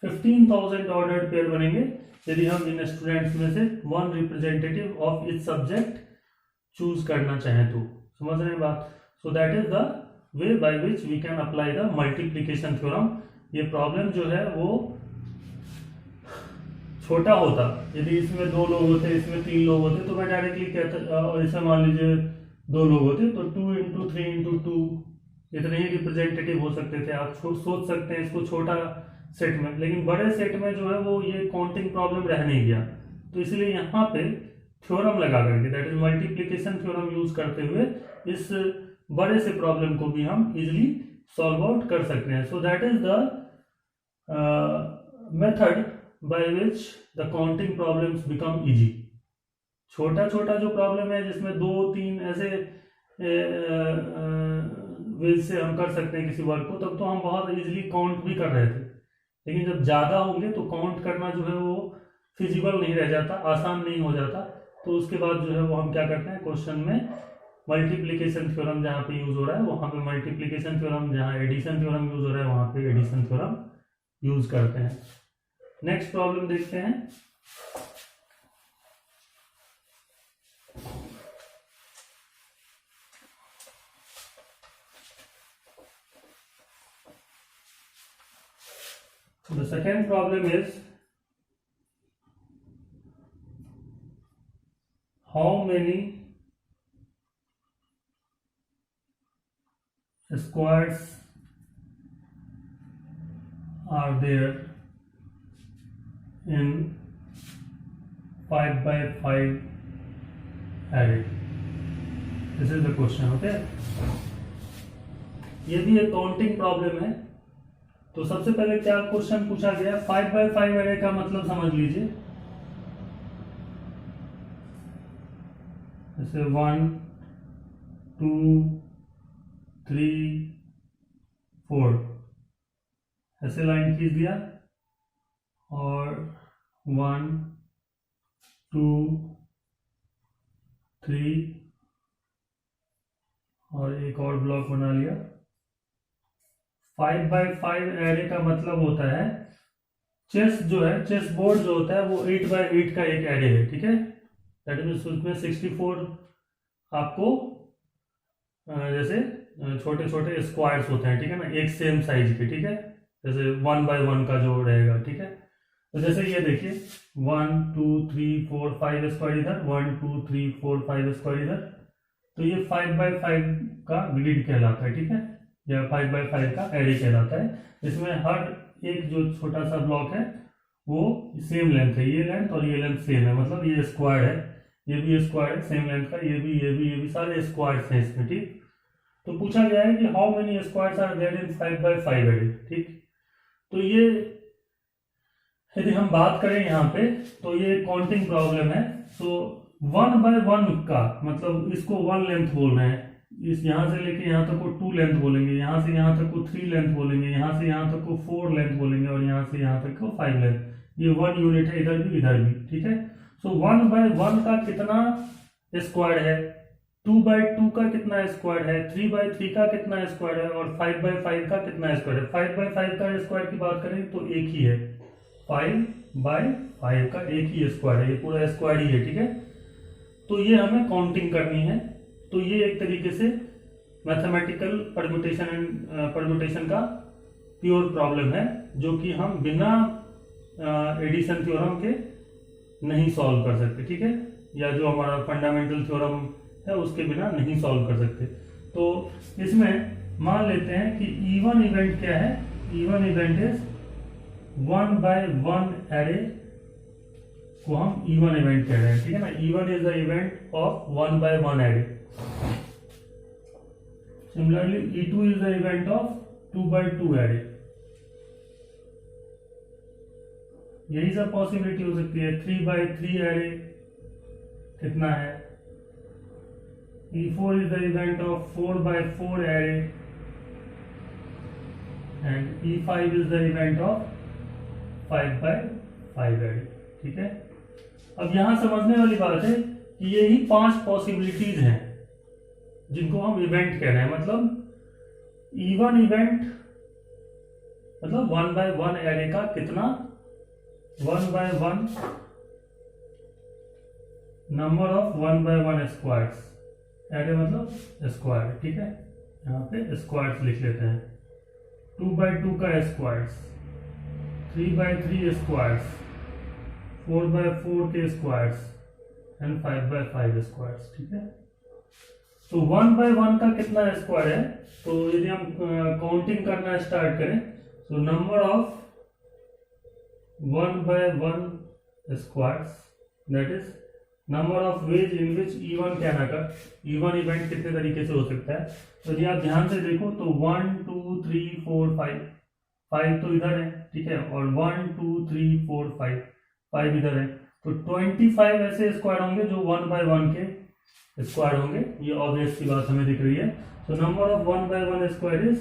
15,000 ऑर्डर्ड पेयर बनेंगे यदि हम इन स्टूडेंट्स में से one representative of each subject choose करना चाहें तो. समझ रहे हैं बात. So that is the way by which we can apply the multiplication theorem. ये प्रॉब्लम जो है वो छोटा होता, यदि इसमें 2 लोग होते, इसमें 3 लोग होते, तो मैं डायरेक्टली कहता, और इसमें मान लीजिए 2 लोग होते तो 2 into 3 into 2 इतने ही रिप्रेजेंटेटिव हो सकते थे. आप सोच सकते हैं इसको छोटा सेट में, लेकिन बड़े सेट में जो है वो ये काउंटिंग प्रॉब्लम रह नहीं गया. तो इसलिए यहाँ पे थ्योरम लगा करके, that is multiplication theorem use करते हुए इस बड़े से प्रॉब्लम को भी हम इजिली सॉल्व आउट कर सकते हैं. सो that is the method by which the counting problems become easy. छोटा छोटा जो प्रॉब्लम है जिसमें 2-3 ऐसे वेज से हम कर सकते हैं किसी वर्क को, तब तो हम बहुत इजीली काउंट भी कर रहे थे. लेकिन जब ज़्यादा होंगे तो काउंट करना जो है वो फिजिबल नहीं रह जाता, आसान नहीं हो जाता, तो उसके बाद जो है वो हम क्या करते हैं, क्वेश्चन में मल्टीप्लिकेशन थ्योरम जहाँ पे यूज हो रहा है वहाँ पे मल्टीप्लिकेशन थ्योरम, जहाँ एडिशन थ्योरम यूज हो रहा है वहाँ पे एडिशन थ्योरम यूज करते हैं। नेक्स्ट प्रॉब्लम देखते हैं। The second problem is how many squares are there in 5 by 5 array? This is the question, okay? ये भी एक काउंटिंग प्रॉब्लम है। तो सबसे पहले क्या क्वेश्चन पूछा गया, 5 by 5 एरे का मतलब समझ लीजिए, जैसे 1 2 3 4 ऐसे लाइन खींच दिया, और 1 2 3 और एक और ब्लॉक बना लिया। 5 by 5 एरे का मतलब होता है, चेस जो है, चेस बोर्ड जो होता है वो 8 by 8 का एक एरे है, ठीक है। दैट मीन्स उसमें 64 आपको जैसे छोटे छोटे स्क्वायर्स होते हैं, ठीक है ना, एक सेम साइज के, ठीक है, जैसे 1 by 1 का जो रहेगा, ठीक है। तो जैसे ये देखिए 1 2 3 4 5 स्क्वायर इधर, 1 2 3 4 5 स्क्वायर इधर, तो ये 5 by 5 का ग्रिड कहलाता है, ठीक है, या 5 by 5 का एरे कहलाता है। इसमें हर एक जो छोटा सा ब्लॉक है वो सेम लेंथ है, ये लेंथ और ये लेंथ सेम है, मतलब ये स्क्वायर है, ये भी स्क्वायर है सेम लेंथ का, ये भी सारे स्क्वायर्स हैं इसमें, ठीक। तो पूछा गया है कि how many squares are there in 5 by 5 array, ठीक। तो ये यदि हम बात करें यहाँ पे, तो ये काउंटिंग प्रॉब्लम है। तो 1 by 1 का मतलब इसको 1 लेंथ बोल रहे हैं, इस यहाँ से लेके यहाँ तक को 2 लेंथ बोलेंगे, यहाँ से यहाँ तक को 3 लेंथ बोलेंगे, यहाँ से यहाँ तक को 4 लेंथ बोलेंगे, और यहाँ से यहाँ तक को 5 लेंथ। ये 1 यूनिट है, इधर भी, ठीक है। सो 1 by 1 का कितना स्क्वायर है, 2 by 2 का कितना स्क्वायर है, 3 by 3 का कितना स्क्वायर है, और 5 by 5 का कितना स्क्वायर है। 5 by 5 का स्क्वायर की बात करें तो एक ही है, 5 by 5 का एक ही स्क्वायर है, ये पूरा स्क्वायर ही है, ठीक है। तो ये हमें काउंटिंग करनी है। तो ये एक तरीके से मैथमेटिकल परम्यूटेशन का प्योर प्रॉब्लम है, जो कि हम बिना एडिशन थ्योरम के नहीं सॉल्व कर सकते, ठीक है, या जो हमारा फंडामेंटल थ्योरम है उसके बिना नहीं सॉल्व कर सकते। तो इसमें मान लेते हैं कि इवन इवेंट क्या है, even event is 1 by 1 array को हम इवन इवेंट कह रहे हैं, ठीक है ना। Even is the event of 1 by 1 array. Similarly E2 is the event of 2 by 2 array. यही सब पॉसिबिलिटी हो सकती है। 3 by 3 एरे कितना है, E4 is the event of 4 by 4 array, and E5 is the event of 5 by 5 array, ठीक है। अब यहां समझने वाली बात है कि यही 5 पॉसिबिलिटीज हैं जिनको हम इवेंट कह रहे हैं। मतलब इवन इवेंट मतलब 1 by 1 एरे का कितना, 1 by 1 number of 1 by 1 squares, array मतलब स्क्वायर, ठीक है, यहाँ पे स्क्वायर्स लिख लेते हैं। 2 by 2 का स्क्वायर्स, 3 by 3 स्क्वायर्स, 4 by 4 के स्क्वायर्स, एंड 5 by 5 स्क्वायर्स, ठीक है। तो 1 by 1 का कितना स्क्वायर है, तो यदि हम काउंटिंग करना स्टार्ट करें, तो number of 1 by 1 squares, that is number of ways in which even can occur. Even event कितने तरीके से हो सकता है, तो यदि आप ध्यान से देखो तो 1 2 3 4 5 तो इधर है, ठीक है, और 1 2 3 4 5 इधर है, तो 25 ऐसे स्क्वायर होंगे जो 1 by 1 के स्क्वायर होंगे। ये ऑब्वियस की बात हमें दिख रही है। So number of 1 by 1 square is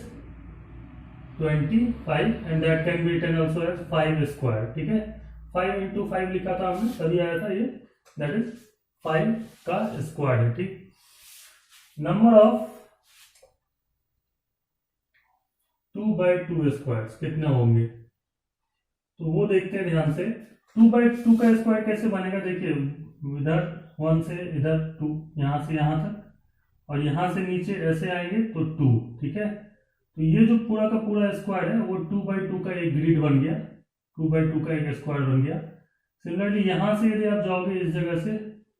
25 and that can be written also as 5 square, ठीक है। 5 × 5 लिखा था हमने, तभी आया था ये, दैट इज 5 का स्क्वायर है। ठीक, नंबर ऑफ 2/2 स्क्वायर्स कितने होंगे, तो वो देखते हैं ध्यान से। 2/2 का स्क्वायर कैसे बनेगा, देखिए इधर 1 से इधर 2, यहां से यहां तक, और यहां से नीचे ऐसे आएंगे तो 2। ठीक है, तो ये जो पूरा का पूरा स्क्वायर है वो 2/2 का एक ग्रिड बन गया, 2/2 का एक स्क्वायर बन गया। सिमिलरली यहां से यदि आप जाओगे इस जगह से,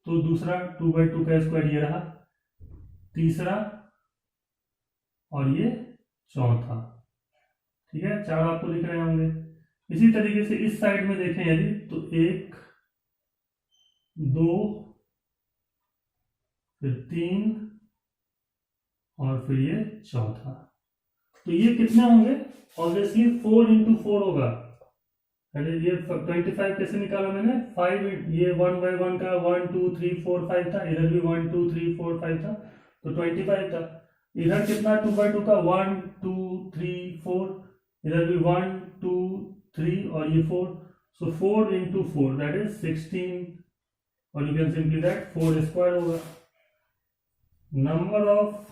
तो दूसरा 2/2 का स्क्वायर ये रहा, तीसरा और ये चौथा। ठीक है, 4 आपको दिख रहे होंगे। इसी तरीके से इस साइड में देखें यदि, तो 1 2 फिर 3 और फिर ये चौथा। तो ये कितने होंगे, ऑब्वियसली 4 × 4 होगा। ये 25 कैसे निकाला मैंने, 5, ये 1/1 का 1 2 3 4 5 था, इधर भी 1 2 3 4 5 था, तो 25 था। इधर कितना 2/2 का 1 2 3 4, इधर भी 1 2 3 और ये 4, सो 4 × 4 दैट इज 16, और you can simply that 4 square होगा। Number of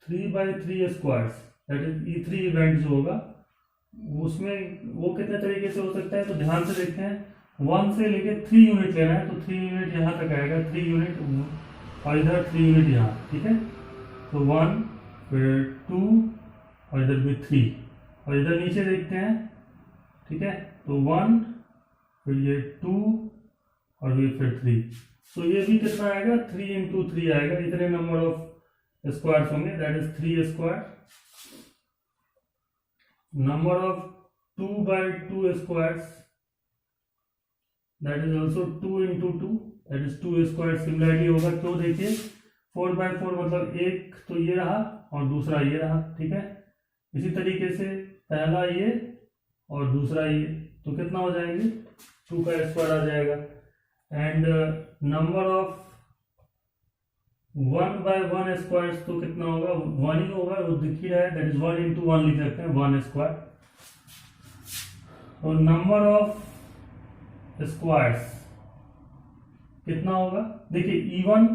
3/3 squares that is E3 event जो होगा, उसमें वो कितने तरीके से हो सकता है, तो ध्यान से देखते हैं। 1 से लेके 3 यूनिट लेना है, तो 3 यूनिट यहाँ तक आएगा, 3 यूनिट, और इधर 3 यूनिट यहाँ। ठीक है, तो 1 फिर 2 और इधर भी 3, और इधर नीचे देखते हैं। ठीक है, तो 1 फिर ये 2 और ये फिर 3, सो ये भी कितना आएगा, 3 × 3 आएगा। इतने नंबर ऑफ स्क्वायर्स होंगे, that is 3 square. Number of 2/2 squares that is also 2 × 2 that is 2 square. Similarly होगा, तो देखिए 4/4 मतलब एक तो ये रहा और दूसरा ये रहा। ठीक है, इसी तरीके से पहला ये और दूसरा ये, तो कितना हो जाएंगे, 2 का स्क्वायर आ जाएगा। एंड नंबर ऑफ 1/1 स्क्वायर्स तो कितना होगा, 1 ही होगा, वो दिख ही रहा है, दैट इज 1 × 1 लिख सकते हैं, 1 स्क्वायर। और नंबर ऑफ स्क्वायर्स कितना होगा, देखिए E1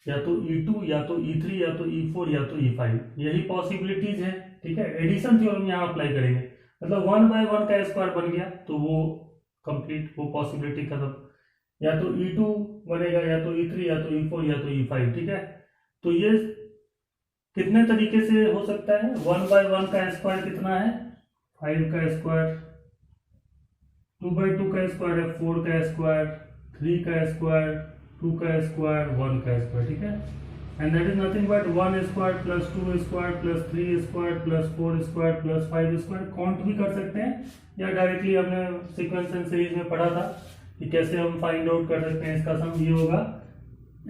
या तो E2 या तो E3 या तो E4 या तो E5, यही पॉसिबिलिटीज है। ठीक है, एडिशन थ्योरम यहाँ अप्लाई करेंगे, मतलब 1/1 का स्क्वायर बन गया तो वो कंप्लीट, वो पॉसिबिलिटी खत्म। या तो E2 बनेगा, या तो E3 या तो E4 या तो E5। ठीक है, तो ये कितने तरीके से हो सकता है, 1/1 का स्क्वायर कितना है, 5 का स्क्वायर, 2/2 का स्क्वायर है 4 का स्क्वायर, 3 का स्क्वायर, 2 का स्क्वायर, 1 का स्क्वायर। ठीक है, and that is nothing but 1 square plus 2 square plus 3 square plus 4 square plus 5 square. Count भी कर सकते हैं, या डायरेक्टली हमने सीक्वेंस एंड सीरीज में पढ़ा था कि कैसे हम फाइंड आउट कर सकते हैं। इसका सम ये होगा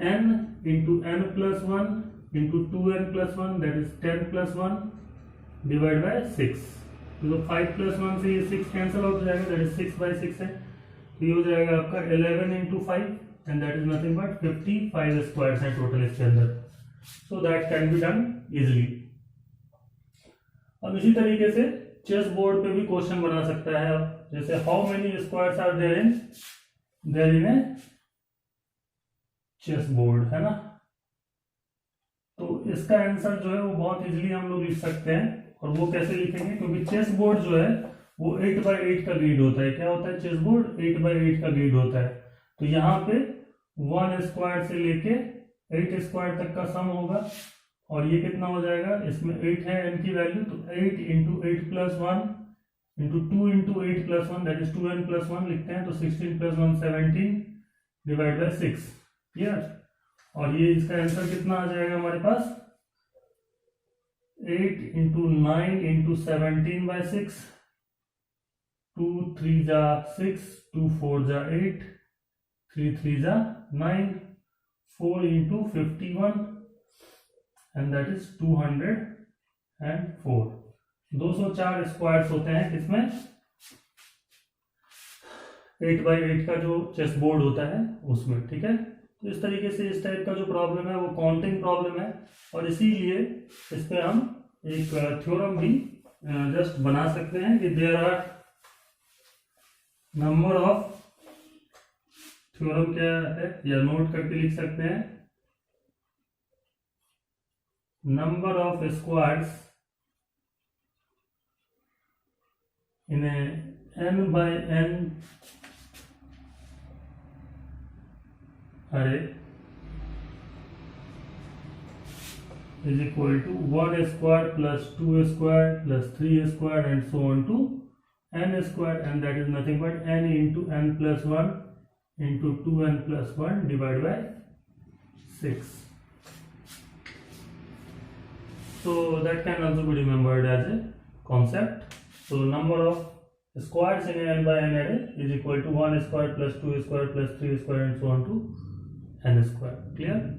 n × n + 1 × 2n + 1 that is 10 + 1 divide by 6। तो 5 + 1 से ये 6 कैंसिल आउट हो जाएगा, दैट इज 6/6 है, तो ये हो जाएगा आपका 11 × 5 and that is nothing but 55 squares हैं टोटल इसके अंदर। So that can be done easily. अब इसी तरीके से चेस बोर्ड पे भी क्वेश्चन बना सकता है, जैसे how many squares are there in a chess board, है ना। तो इसका आंसर जो है वो बहुत इजीली हम लोग लिख सकते हैं, और वो कैसे लिखेंगे, क्योंकि चेस बोर्ड जो है वो 8/8 का ग्रिड होता है। क्या होता है, चेस बोर्ड 8/8 का ग्रिड होता है। तो यहाँ पे 1 स्क्वायर से लेके 8 स्क्वायर तक का सम होगा, और ये कितना हो जाएगा, इसमें 8 है n की वैल्यू, तो 8 × 8 + 1 × 2 × 8 + 1 दैट इज 2n + 1 लिखते हैं, तो 16 + 1 17 डिवाइड बाय 6। क्लियर, और ये इसका आंसर कितना आ जाएगा हमारे पास, 8 × 9 × 17/6, 2 3 जा 6, 2 4 जा 8, 3 3 जा 9, 4 × 51 एंड दैट इज 204। 204 स्क्वायर्स होते हैं किसमें, 8/8 का जो चेस बोर्ड होता है उसमें। ठीक है, तो इस तरीके से इस टाइप का जो प्रॉब्लम है वो काउंटिंग प्रॉब्लम है, और इसीलिए इस पे हम एक थ्योरम भी जस्ट बना सकते हैं कि there are number of, theorem क्या है या नोट करके लिख सकते हैं, number of squares in a n by n array is equal to 1 square plus 2 square plus 3 square and so on to n square, and that is nothing but n into n plus 1 into 2n plus 1 divided by 6. So that can also be remembered as a concept. So number of squares in a n by n array is equal to 1 square plus 2 square plus 3 square and so on to n square. Clear?